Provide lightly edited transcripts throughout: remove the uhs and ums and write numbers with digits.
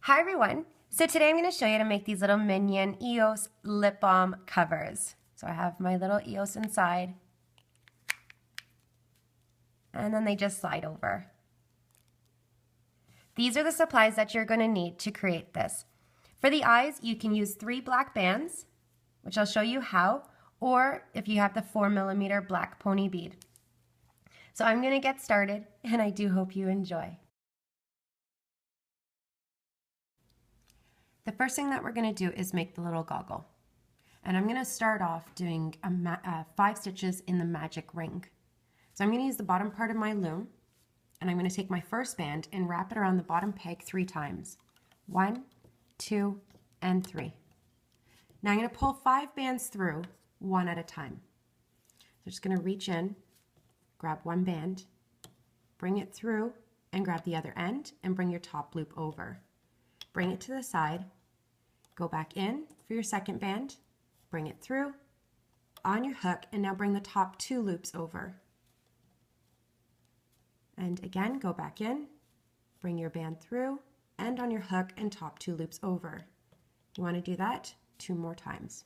Hi everyone! So today I'm going to show you how to make these little minion EOS lip balm covers. So I have my little EOS inside, and then they just slide over. These are the supplies that you're going to need to create this. For the eyes, you can use 3 black bands, which I'll show you how, or if you have the 4mm black pony bead. So I'm going to get started, and I do hope you enjoy. The first thing that we're going to do is make the little goggle. And I'm going to start off doing 5 stitches in the magic ring. So I'm going to use the bottom part of my loom, and I'm going to take my first band and wrap it around the bottom peg 3 times. 1, 2, and 3. Now I'm going to pull 5 bands through, one at a time. So I'm just going to reach in, grab one band, bring it through, and grab the other end, and bring your top loop over. Bring it to the side, go back in for your second band, bring it through, on your hook, and now bring the top 2 loops over. And again, go back in, bring your band through, and on your hook and top 2 loops over. You want to do that 2 more times.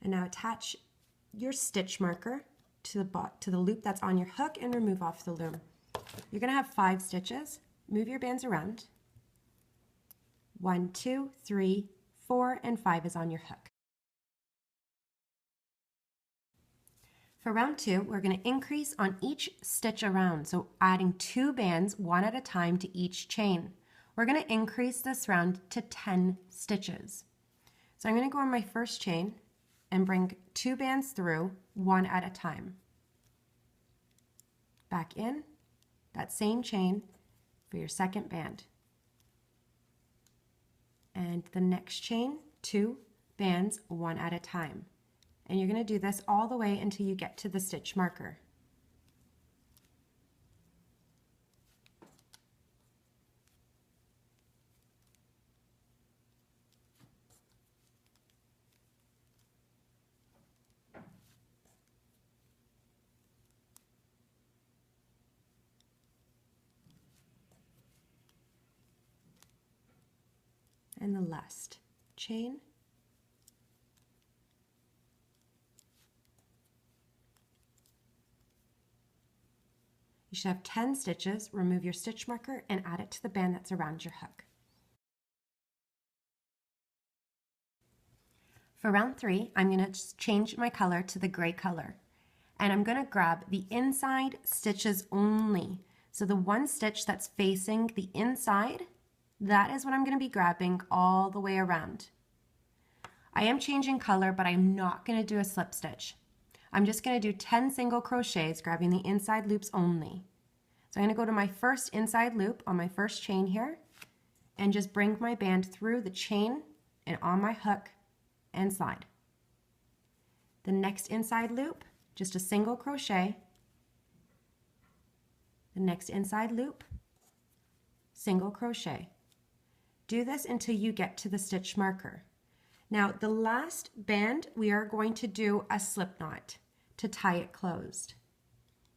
And now attach your stitch marker to the loop that's on your hook and remove off the loom. You're going to have 5 stitches. Move your bands around. 1, 2, 3, 4, and 5 is on your hook. For round 2, we're going to increase on each stitch around, so adding 2 bands, one at a time to each chain. We're going to increase this round to 10 stitches. So I'm going to go on my first chain and bring 2 bands through, one at a time. Back in that same chain for your second band. And the next chain, 2 bands, one at a time. And you're going to do this all the way until you get to the stitch marker. And the last chain. You should have 10 stitches. Remove your stitch marker and add it to the band that's around your hook. For round 3, I'm going to change my color to the gray color. And I'm going to grab the inside stitches only. So the one stitch that's facing the inside, that is what I'm going to be grabbing all the way around. I am changing color, but I'm not going to do a slip stitch. I'm just going to do 10 single crochets, grabbing the inside loops only. So I'm going to go to my first inside loop on my first chain here, and just bring my band through the chain and on my hook and slide. The next inside loop, just a single crochet. The next inside loop, single crochet. Do this until you get to the stitch marker. Now the last band, we are going to do a slip knot to tie it closed.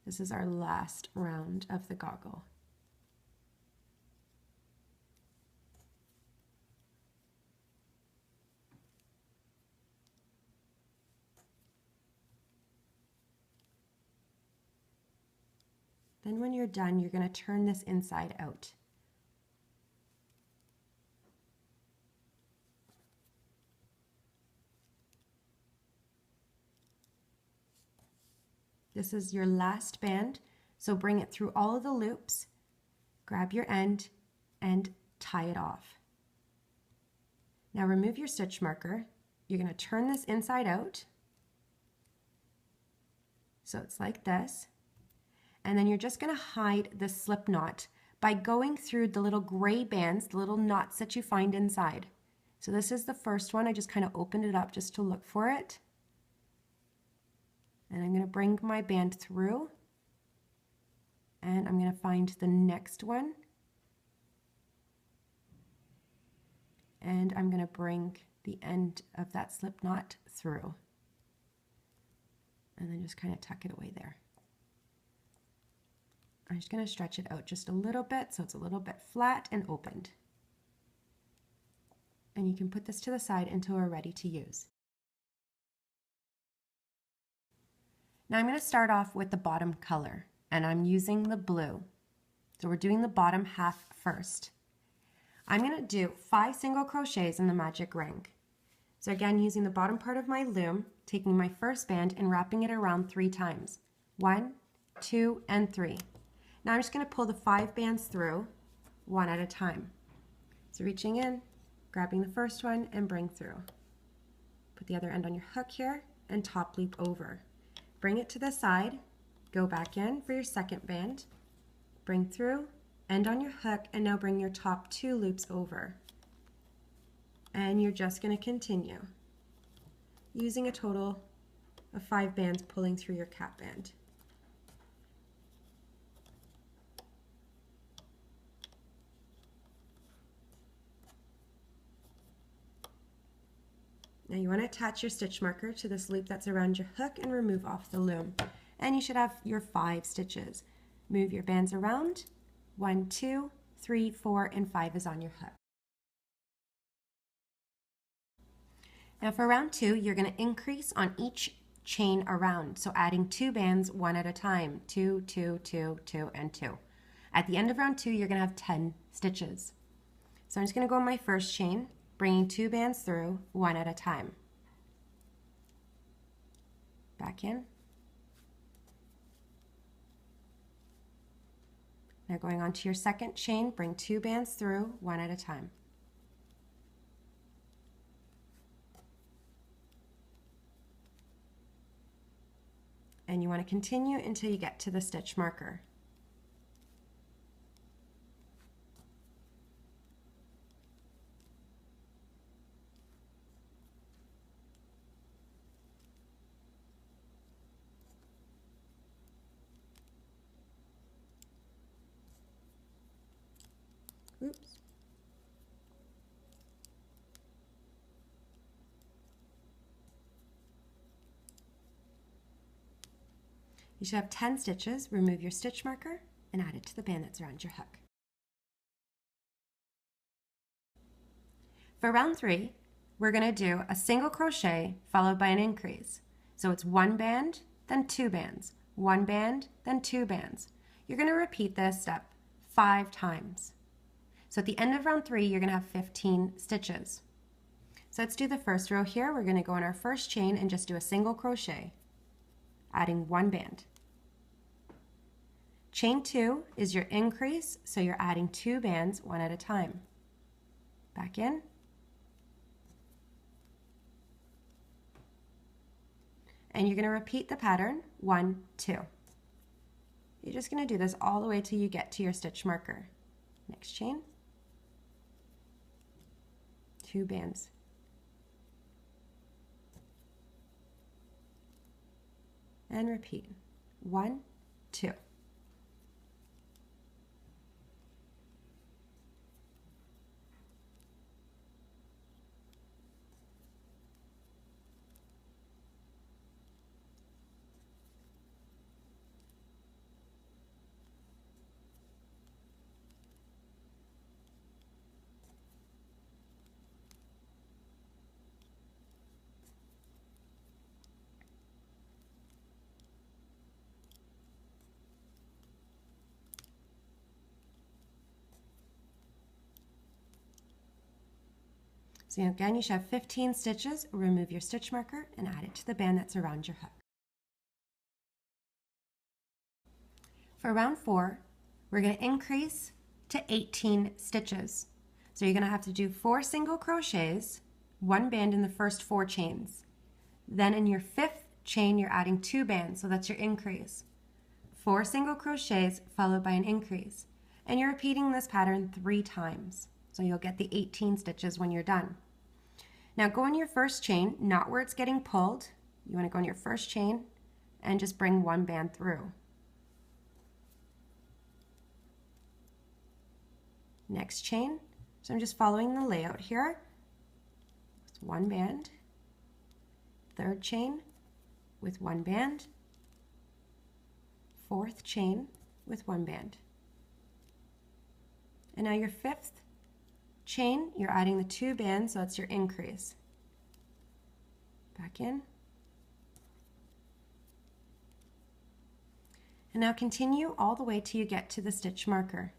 This is our last round of the goggle. Then when you're done, you're going to turn this inside out. This is your last band, so bring it through all of the loops, grab your end, and tie it off. Now remove your stitch marker. You're going to turn this inside out, so it's like this, and then you're just going to hide the slip knot by going through the little gray bands, the little knots that you find inside. So this is the first one. I just kind of opened it up just to look for it. And I'm going to bring my band through, and I'm going to find the next one, and I'm going to bring the end of that slip knot through. and then just kind of tuck it away there. I'm just going to stretch it out just a little bit so it's a little bit flat and opened. And you can put this to the side until we're ready to use. Now I'm going to start off with the bottom color, and I'm using the blue. So we're doing the bottom half first. I'm going to do 5 single crochets in the magic ring. So again, using the bottom part of my loom, taking my first band and wrapping it around 3 times. 1, 2, and 3. Now I'm just going to pull the 5 bands through, one at a time. So reaching in, grabbing the first one, and bring through. Put the other end on your hook here, and top loop over. Bring it to the side, go back in for your second band, bring through, end on your hook, and now bring your top 2 loops over. And you're just going to continue, using a total of 5 bands pulling through your cap band. Now you want to attach your stitch marker to this loop that's around your hook and remove off the loom. And you should have your 5 stitches. Move your bands around. 1, 2, 3, 4, and 5 is on your hook. Now for round 2, you're going to increase on each chain around. So adding 2 bands one at a time. 2, 2, 2, 2, and 2. At the end of round 2, you're going to have 10 stitches. So I'm just going to go on my first chain, bringing 2 bands through one at a time. Back in. Now going on to your second chain, bring 2 bands through one at a time. And you want to continue until you get to the stitch marker. Oops. You should have 10 stitches. Remove your stitch marker and add it to the band that's around your hook. For round 3, we're going to do a single crochet followed by an increase. So it's 1 band, then 2 bands, 1 band, then 2 bands. You're going to repeat this step 5 times. So at the end of round 3, you're going to have 15 stitches. So let's do the first row here. We're going to go in our first chain and just do a single crochet, adding 1 band. Chain 2 is your increase, so you're adding 2 bands one at a time. Back in. And you're going to repeat the pattern 1, 2. You're just going to do this all the way till you get to your stitch marker. Next chain. 2 bands. And repeat. 1, 2. So again, you should have 15 stitches. Remove your stitch marker and add it to the band that's around your hook. For round 4, we're going to increase to 18 stitches. So you're going to have to do 4 single crochets, 1 band in the first 4 chains. Then in your 5th chain, you're adding 2 bands, so that's your increase. 4 single crochets followed by an increase. And you're repeating this pattern 3 times. So you'll get the 18 stitches when you're done. Now go in your first chain, not where it's getting pulled. You want to go in your first chain and just bring 1 band through. Next chain, so I'm just following the layout here. It's 1 band. 3rd chain with 1 band, fourth chain with one band. And now your fifth chain, you're adding the two bands, so that's your increase. Back in. And now continue all the way till you get to the stitch marker.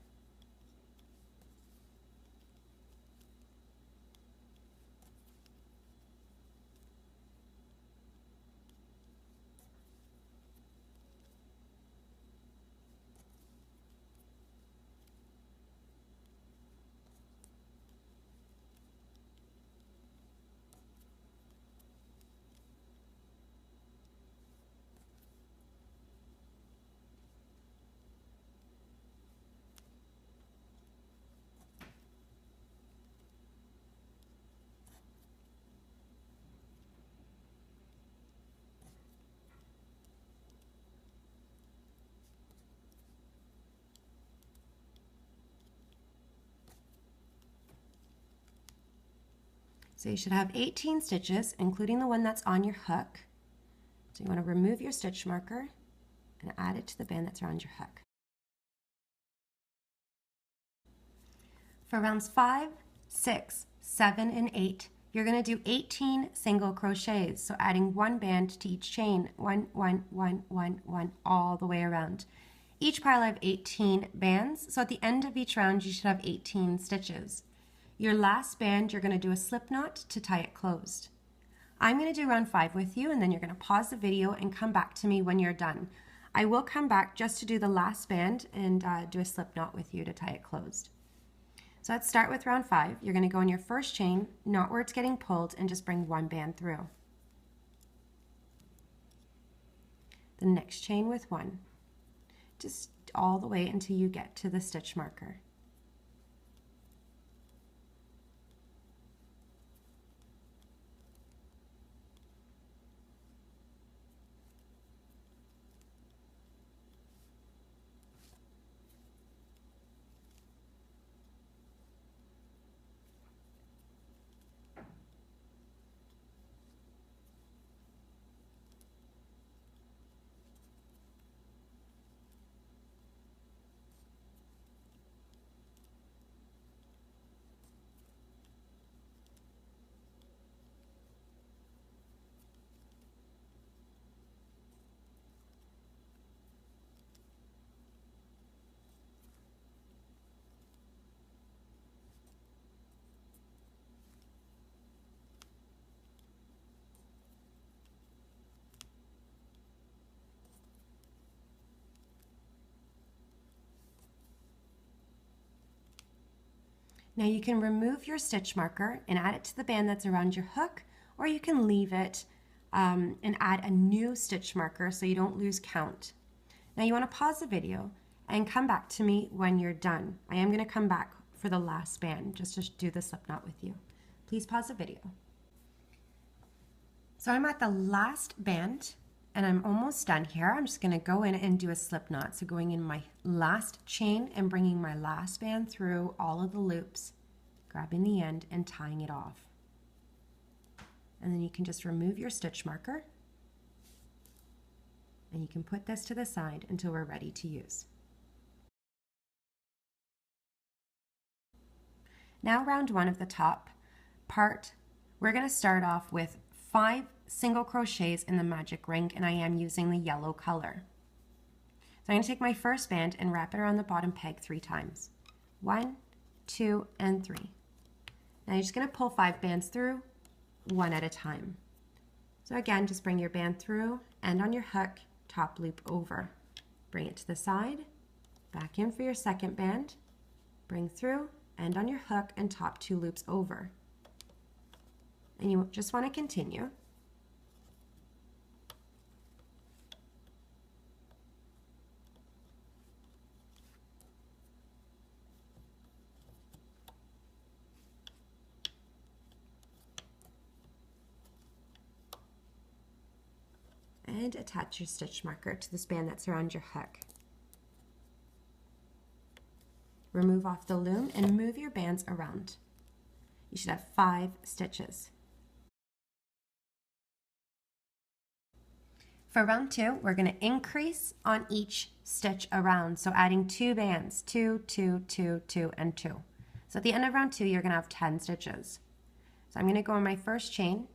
So you should have 18 stitches, including the one that's on your hook. So you want to remove your stitch marker and add it to the band that's around your hook. For rounds 5, 6, 7, and 8, you're going to do 18 single crochets. So adding one band to each chain, one, all the way around. Each pile I have 18 bands, so at the end of each round you should have 18 stitches. Your last band, you're going to do a slip knot to tie it closed. I'm going to do round 5 with you, and then you're going to pause the video and come back to me when you're done. I will come back just to do the last band and do a slip knot with you to tie it closed. So let's start with round 5. You're going to go in your first chain, not where it's getting pulled, and just bring one band through. The next chain with one, just all the way until you get to the stitch marker. Now you can remove your stitch marker and add it to the band that's around your hook, or you can leave it and add a new stitch marker so you don't lose count. Now you want to pause the video and come back to me when you're done. I am going to come back for the last band just to do the slip knot with you. Please pause the video. So I'm at the last band and I'm almost done here. I'm just going to go in and do a slip knot. So going in my last chain and bringing my last band through all of the loops, grabbing the end and tying it off. And then you can just remove your stitch marker and you can put this to the side until we're ready to use. Now round 1 of the top part, we're going to start off with 5 single crochets in the magic ring, and I am using the yellow color. So I'm going to take my first band and wrap it around the bottom peg 3 times. 1, 2, and 3. Now you're just going to pull 5 bands through, one at a time. So again, just bring your band through, end on your hook, top loop over. Bring it to the side, back in for your second band, bring through, end on your hook, and top 2 loops over. And you just want to continue. And attach your stitch marker to this band that's around your hook. Remove off the loom and move your bands around. You should have 5 stitches. For round 2, we're going to increase on each stitch around. So adding 2 bands, 2, 2, 2, 2, and 2. So at the end of round 2, you're going to have 10 stitches. So I'm going to go on my first chain,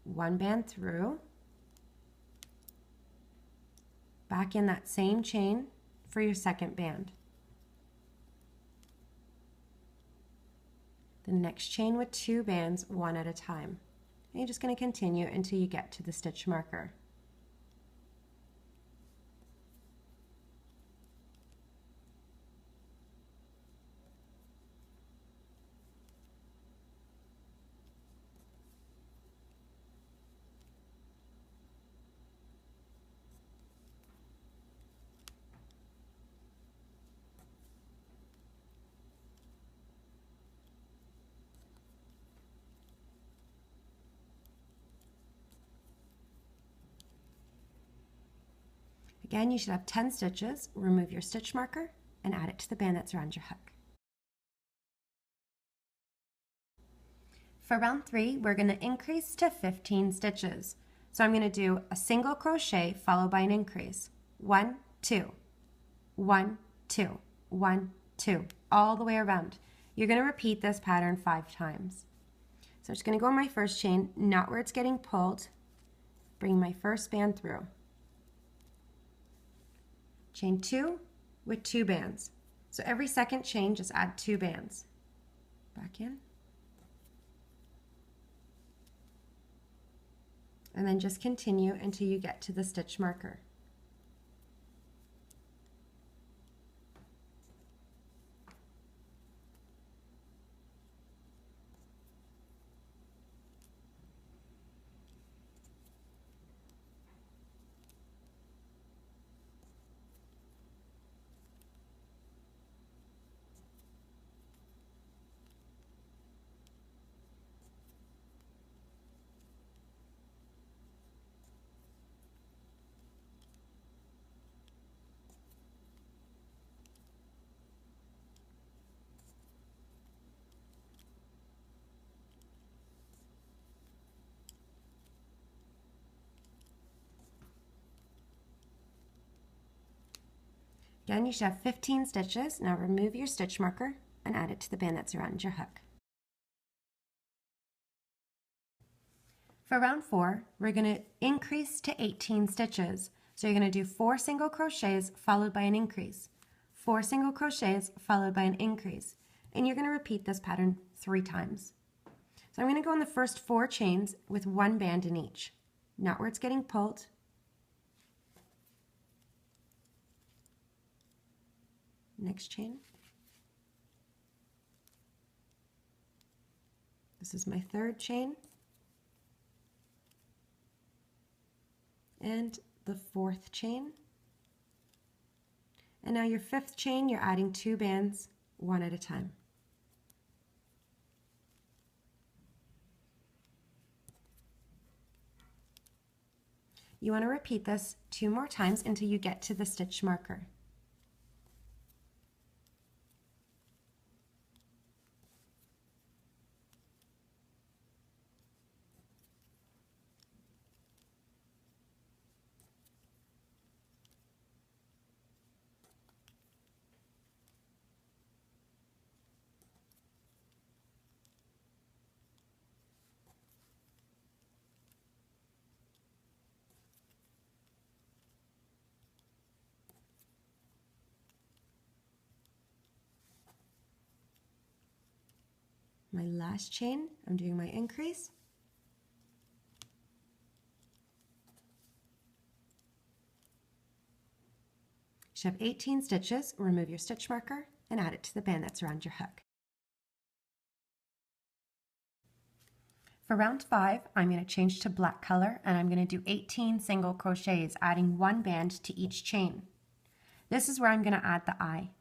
1 band through, back in that same chain for your second band. The next chain with 2 bands, 1 at a time. And you're just going to continue until you get to the stitch marker. Again, you should have 10 stitches. Remove your stitch marker and add it to the band that's around your hook. For round 3, we're going to increase to 15 stitches. So I'm going to do a single crochet followed by an increase. 1, 2, 1, 2, 1, 2, all the way around. You're going to repeat this pattern 5 times. So I'm just going to go on my first chain, not where it's getting pulled, bring my first band through. Chain 2 with 2 bands. So every second chain, just add 2 bands. Back in. And then just continue until you get to the stitch marker. Again, you should have 15 stitches. Now remove your stitch marker and add it to the band that's around your hook. For round 4, we're going to increase to 18 stitches. So you're going to do 4 single crochets followed by an increase, 4 single crochets followed by an increase, and you're going to repeat this pattern 3 times. So I'm going to go on the first 4 chains with 1 band in each, not where it's getting pulled. Next chain. This is my 3rd chain. And the 4th chain. And now your 5th chain, you're adding 2 bands, 1 at a time. You want to repeat this 2 more times until you get to the stitch marker. My last chain, I'm doing my increase. You should have 18 stitches. Remove your stitch marker and add it to the band that's around your hook. For round 5, I'm going to change to black color and I'm going to do 18 single crochets, adding 1 band to each chain. This is where I'm going to add the eye.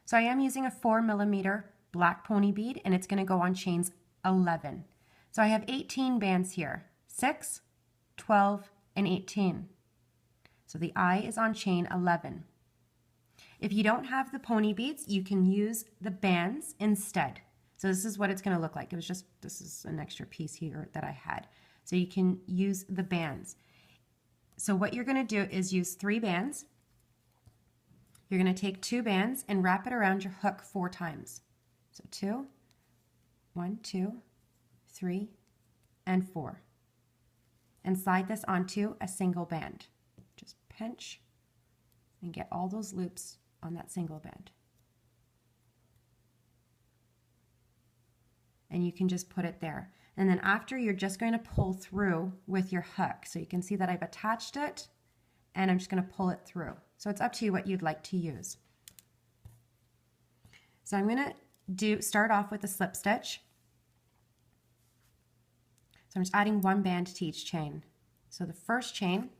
So I am using a 4mm black pony bead and it's going to go on chains 11. So I have 18 bands here, 6, 12, and 18. So the eye is on chain 11. If you don't have the pony beads, you can use the bands instead. So this is what it's going to look like. It was just, this is an extra piece here that I had. So you can use the bands. So what you're going to do is use 3 bands. You're going to take 2 bands and wrap it around your hook 4 times. So 2, 1, 2, 3, and 4. And slide this onto a single band. Just pinch and get all those loops on that single band. And you can just put it there. And then after, you're just going to pull through with your hook. So you can see that I've attached it and I'm just going to pull it through. So it's up to you what you'd like to use. So I'm going to start off with a slip stitch. So I'm just adding 1 band to each chain. So the first chain,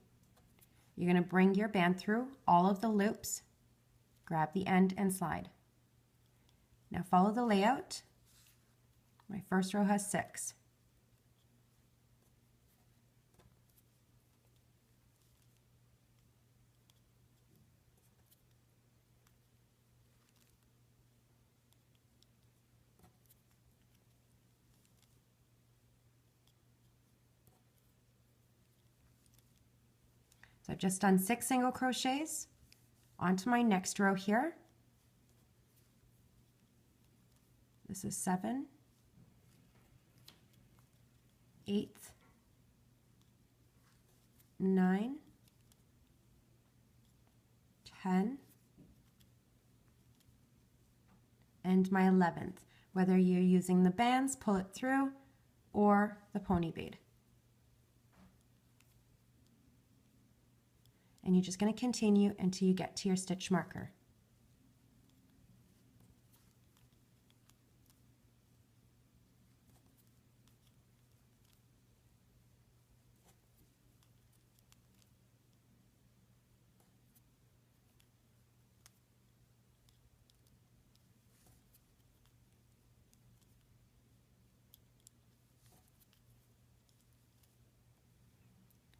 you're going to bring your band through all of the loops, grab the end and slide. Now follow the layout. My first row has 6. So I've just done 6 single crochets onto my next row here. This is 7, 8, 9, 10, and my 11th. Whether you're using the bands, pull it through, or the pony bead. And you're just going to continue until you get to your stitch marker.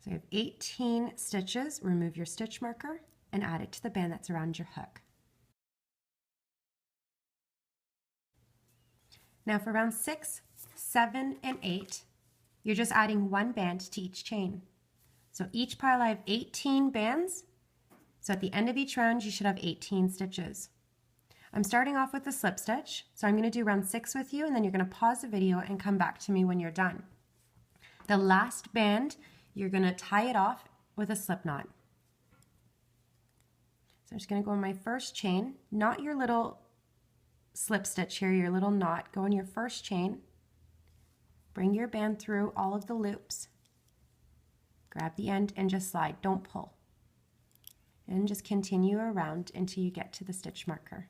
So you have 18 stitches. Remove your stitch marker and add it to the band that's around your hook. Now for round 6, 7, and 8, you're just adding 1 band to each chain. So each pile I have 18 bands. So at the end of each round, you should have 18 stitches. I'm starting off with a slip stitch. So I'm going to do round 6 with you, and then you're going to pause the video and come back to me when you're done. The last band, you're going to tie it off with a slip knot. So I'm just going to go on my first chain, not your little slip stitch here, your little knot. Go in your first chain, bring your band through all of the loops, grab the end and just slide, don't pull. And just continue around until you get to the stitch marker.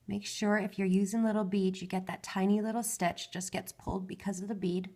Make sure if you're using little beads, you get that tiny little stitch, just gets pulled because of the bead.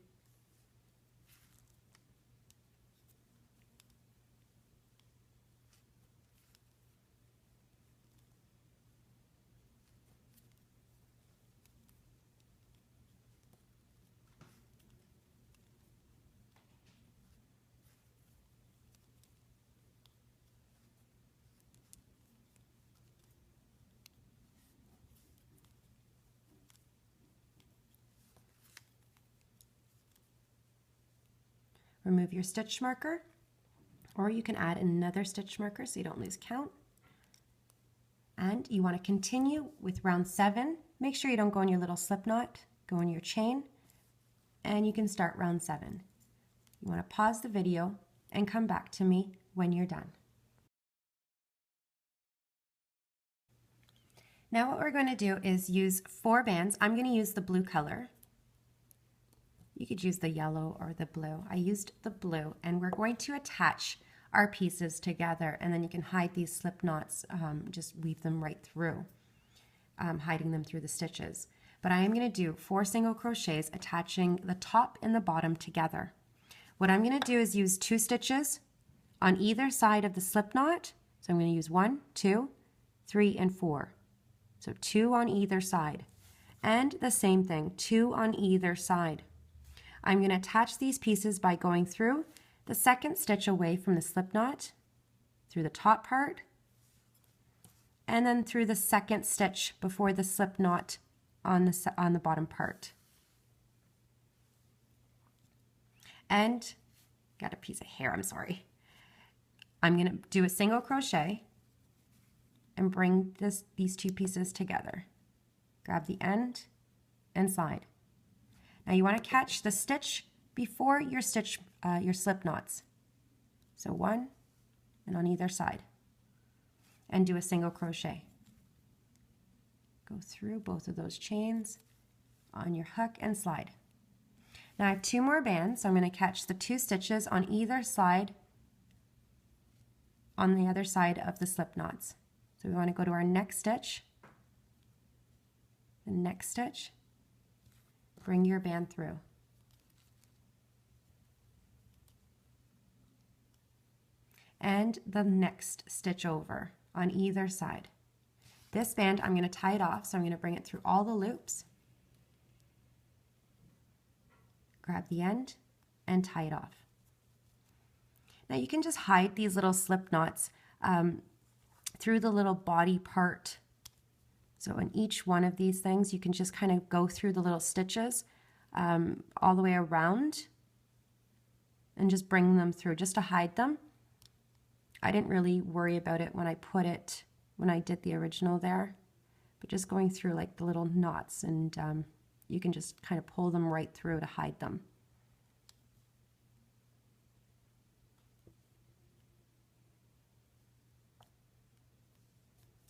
Remove your stitch marker, or you can add another stitch marker so you don't lose count. And you want to continue with round 7. Make sure you don't go in your little slip knot, go in your chain, and you can start round 7. You want to pause the video and come back to me when you're done. Now what we're going to do is use 4 bands. I'm going to use the blue color. You could use the yellow or the blue. I used the blue, and we're going to attach our pieces together, and then you can hide these slip knots, just weave them right through, hiding them through the stitches. but I am going to do 4 single crochets attaching the top and the bottom together. What I'm going to do is use 2 stitches on either side of the slip knot. So I'm going to use 1, 2, 3, and 4. So 2 on either side. And the same thing, 2 on either side. I'm going to attach these pieces by going through the second stitch away from the slip knot, through the top part, and then through the second stitch before the slip knot on the bottom part. And got a piece of hair, I'm sorry. I'm going to do a single crochet and bring these 2 pieces together. Grab the end and slide. Now you want to catch the stitch before your slip knots. So 1 and on either side. And do a single crochet. Go through both of those chains on your hook and slide. Now I have 2 more bands, so I'm going to catch the 2 stitches on either side on the other side of the slip knots. So we want to go to our next stitch, the next stitch, bring your band through. And the next stitch over on either side. This band, I'm going to tie it off, so I'm going to bring it through all the loops, grab the end, and tie it off. Now you can just hide these little slip knots through the little body part. So in each one of these things, you can just kind of go through the little stitches all the way around and just bring them through just to hide them. I didn't really worry about it when I did the original there, but just going through like the little knots, and you can just kind of pull them right through to hide them.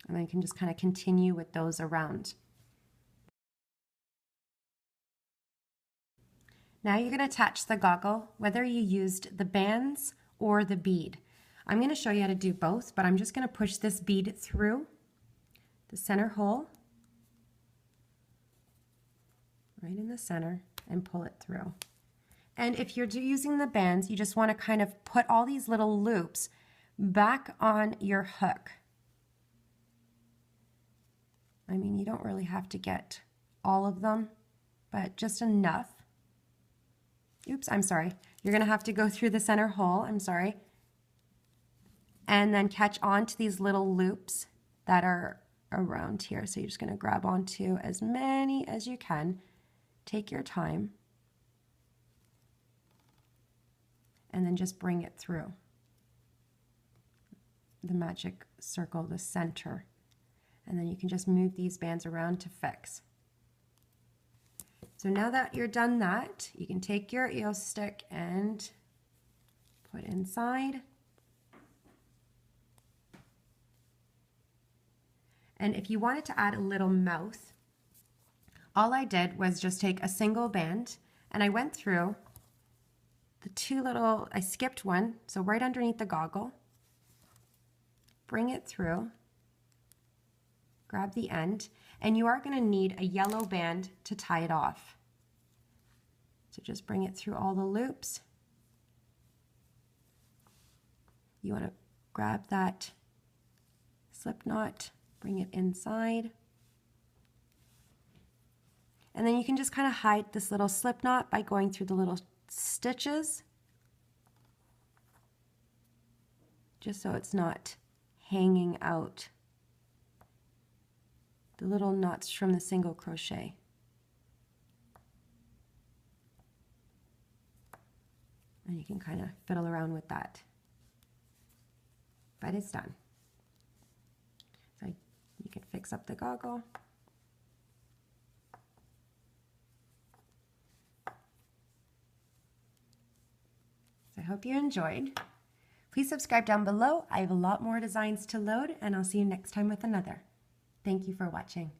And then you can just kind of continue with those around. Now you're going to attach the goggle, whether you used the bands or the bead. I'm going to show you how to do both, but I'm just going to push this bead through the center hole, right in the center, and pull it through. And if you're using the bands, you just want to kind of put all these little loops back on your hook. I mean, you don't really have to get all of them, but just enough. Oops, I'm sorry. You're going to have to go through the center hole, I'm sorry, and then catch onto these little loops that are around here. So you're just going to grab onto as many as you can. Take your time. And then just bring it through the magic circle, the center. And then you can just move these bands around to fix. So now that you're done that, you can take your EOS stick and put inside. And if you wanted to add a little mouth, all I did was just take a single band and I went through the 2 little, I skipped one, so right underneath the goggle, bring it through, grab the end, and you are going to need a yellow band to tie it off. So just bring it through all the loops. You want to grab that slip knot, bring it inside. And then you can just kind of hide this little slip knot by going through the little stitches, just so it's not hanging out. The little knots from the single crochet. And you can kind of fiddle around with that. But it's done. So you can fix up the goggle. So I hope you enjoyed. Please subscribe down below. I have a lot more designs to load, and I'll see you next time with another. Thank you for watching.